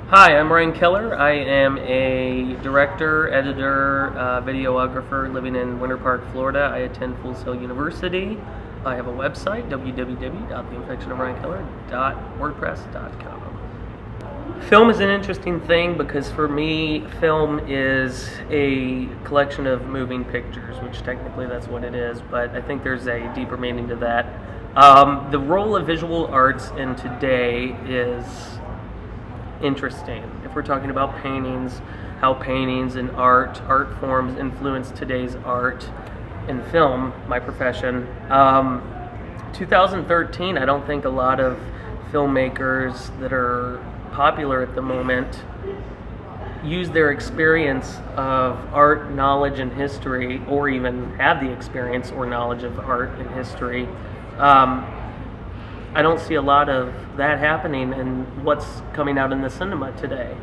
Hi, I'm Ryan Keller. I am a director, editor, videographer living in Winter Park, Florida. I attend Full Sail University. I have a website, www.theinfectionofryankkeller.wordpress.com. Film is an interesting thing because for me, film is a collection of moving pictures, which technically that's what it is, but I think there's a deeper meaning to that. The role of visual arts in today is interesting. If we're talking about paintings, how paintings and art forms influence today's art and film, my profession. 2013, I don't think a lot of filmmakers that are popular at the moment use their experience of art, knowledge, and history, or even have the experience or knowledge of art and history. I don't see a lot of that happening in what's coming out in the cinema today.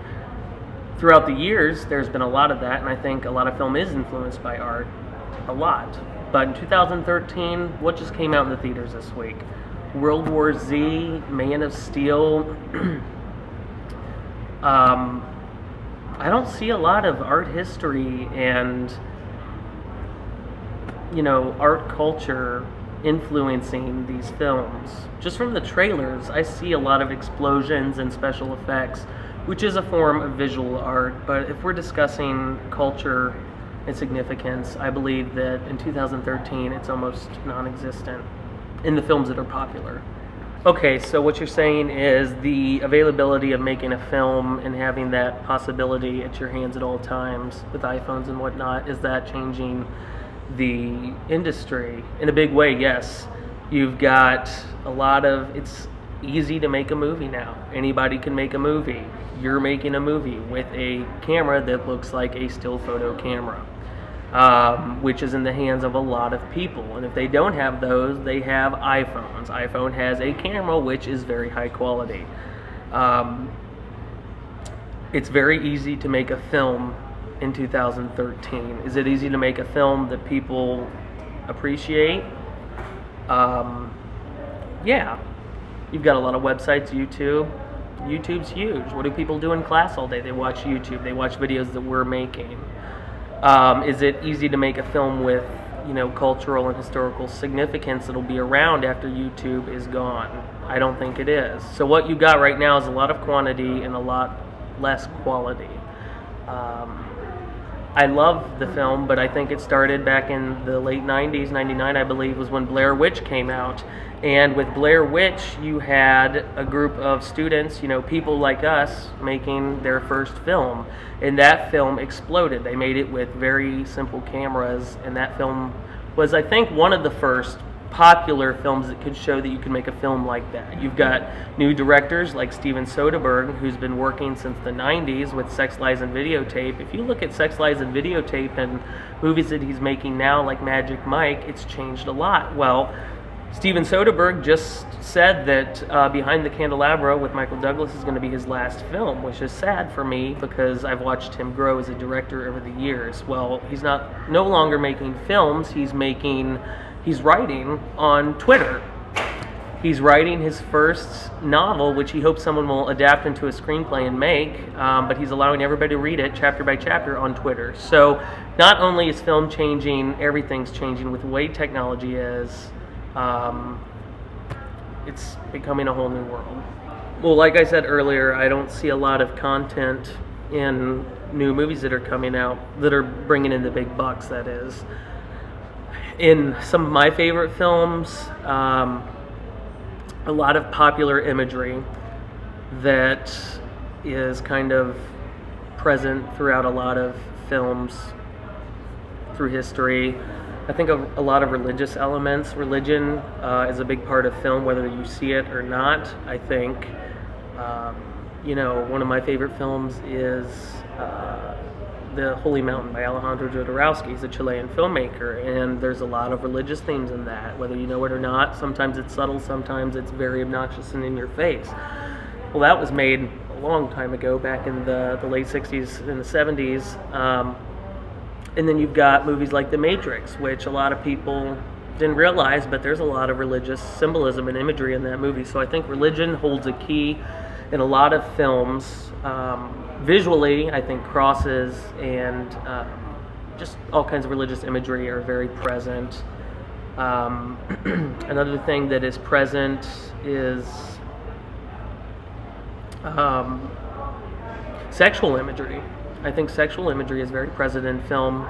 Throughout the years, there's been a lot of that, and I think a lot of film is influenced by art, a lot. But in 2013, what just came out in the theaters this week? World War Z, Man of Steel. I don't see a lot of art history and, art culture influencing these films. Just from the trailers, I see a lot of explosions and special effects, which is a form of visual art. But if we're discussing culture and significance, I believe that in 2013 it's almost non-existent in the films that are popular. Okay, so what you're saying is the availability of making a film and having that possibility at your hands at all times with iPhones and whatnot, is that changing the industry? In a big way, yes. You've got it's easy to make a movie now. Anybody can make a movie. You're making a movie with a camera that looks like a still photo camera, which is in the hands of a lot of people. And if they don't have those, they have iPhones. iPhone has a camera which is very high quality. It's very easy to make a film in 2013. Is it easy to make a film that people appreciate? Yeah. You've got a lot of websites, YouTube. YouTube's huge. What do people do in class all day? They watch YouTube. They watch videos that we're making. Is it easy to make a film with, cultural and historical significance that'll be around after YouTube is gone? I don't think it is. So what you got right now is a lot of quantity and a lot less quality. I love the film, but I think it started back in the late 90s. 99, I believe, was when Blair Witch came out. And with Blair Witch, you had a group of students, people like us, making their first film. And that film exploded. They made it with very simple cameras, and that film was, I think, one of the first popular films that could show that you could make a film like that. You've got new directors like Steven Soderbergh, who's been working since the 90s with Sex, Lies, and Videotape. If you look at Sex, Lies, and Videotape and movies that he's making now, like Magic Mike, it's changed a lot. Well, Steven Soderbergh just said that Behind the Candelabra with Michael Douglas is going to be his last film, which is sad for me because I've watched him grow as a director over the years. Well, he's no longer making films, he's writing on Twitter. He's writing his first novel, which he hopes someone will adapt into a screenplay and make, but he's allowing everybody to read it chapter by chapter on Twitter. So not only is film changing, everything's changing with the way technology is. It's becoming a whole new world. Well, like I said earlier, I don't see a lot of content in new movies that are coming out that are bringing in the big bucks, that is. In some of my favorite films, a lot of popular imagery that is kind of present throughout a lot of films through history. I think a lot of religious elements. Religion is a big part of film, whether you see it or not. I think, one of my favorite films is The Holy Mountain by Alejandro Jodorowsky. He's a Chilean filmmaker, and there's a lot of religious themes in that, whether you know it or not. Sometimes it's subtle, sometimes it's very obnoxious and in your face. Well, that was made a long time ago, back in the late 60s and the 70s. And then you've got movies like The Matrix, which a lot of people didn't realize, but there's a lot of religious symbolism and imagery in that movie. So I think religion holds a key in a lot of films. Visually, I think crosses and just all kinds of religious imagery are very present. Another thing that is present is sexual imagery. I think sexual imagery is very present in film,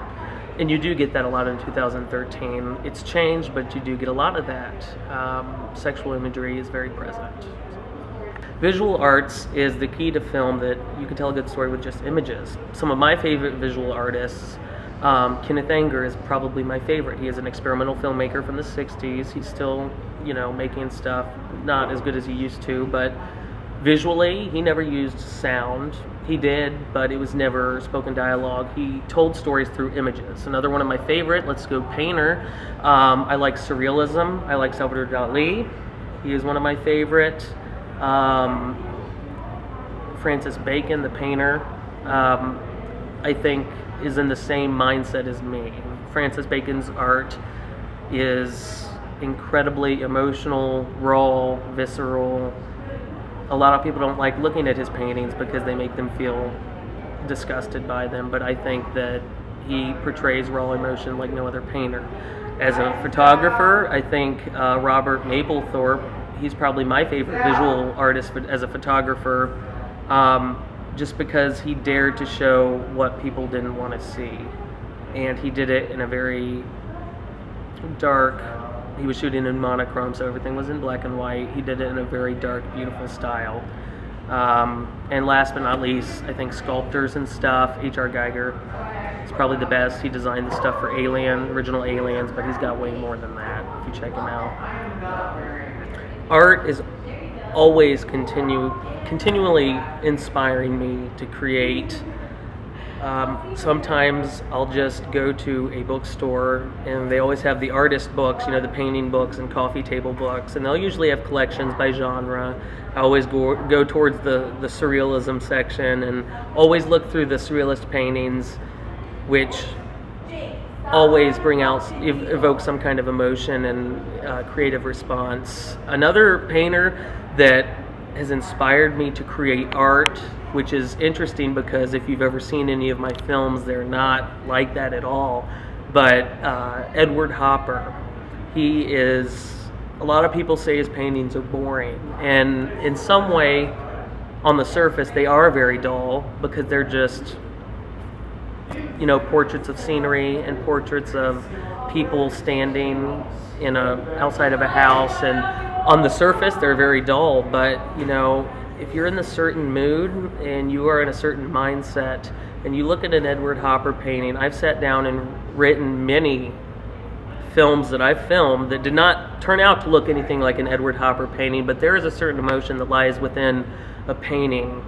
and you do get that a lot in 2013. It's changed, but you do get a lot of that. Sexual imagery is very present. Visual arts is the key to film, that you can tell a good story with just images. Some of my favorite visual artists, Kenneth Anger is probably my favorite. He is an experimental filmmaker from the 60s. He's still, making stuff, not as good as he used to, but visually, he never used sound. He did, but it was never spoken dialogue. He told stories through images. Another one of my favorite, let's go painter. I like surrealism. I like Salvador Dali. He is one of my favorite. Francis Bacon, the painter, I think is in the same mindset as me. Francis Bacon's art is incredibly emotional, raw, visceral. A lot of people don't like looking at his paintings because they make them feel disgusted by them, but I think that he portrays raw emotion like no other painter. As a photographer, I think Robert Mapplethorpe, he's probably my favorite visual artist as a photographer, just because he dared to show what people didn't want to see. And he did it in a very dark, he was shooting in monochrome, so everything was in black and white. He did it in a very dark, beautiful style. And last but not least, I think sculptors and stuff, H.R. Giger is probably the best. He designed the stuff for Alien, original Aliens, but he's got way more than that if you check him out. Art is always continually inspiring me to create. Sometimes I'll just go to a bookstore and they always have the artist books, the painting books and coffee table books, and they'll usually have collections by genre. I always go towards the surrealism section and always look through the surrealist paintings, which always evoke some kind of emotion and creative response. Another painter that has inspired me to create art, which is interesting because if you've ever seen any of my films, they're not like that at all, but Edward Hopper. A lot of people say his paintings are boring, and in some way, on the surface, they are very dull because they're just portraits of scenery and portraits of people standing outside of a house, and on the surface they're very dull, but if you're in a certain mood and you are in a certain mindset and you look at an Edward Hopper painting, I've sat down and written many films that I've filmed that did not turn out to look anything like an Edward Hopper painting, but there is a certain emotion that lies within a painting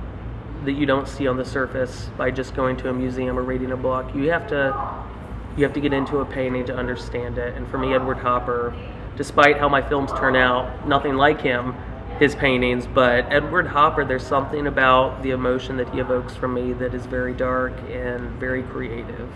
that you don't see on the surface by just going to a museum or reading a book. You have to get into a painting to understand it. And for me, Edward Hopper, despite how my films turn out, nothing like his paintings, but Edward Hopper, there's something about the emotion that he evokes from me that is very dark and very creative.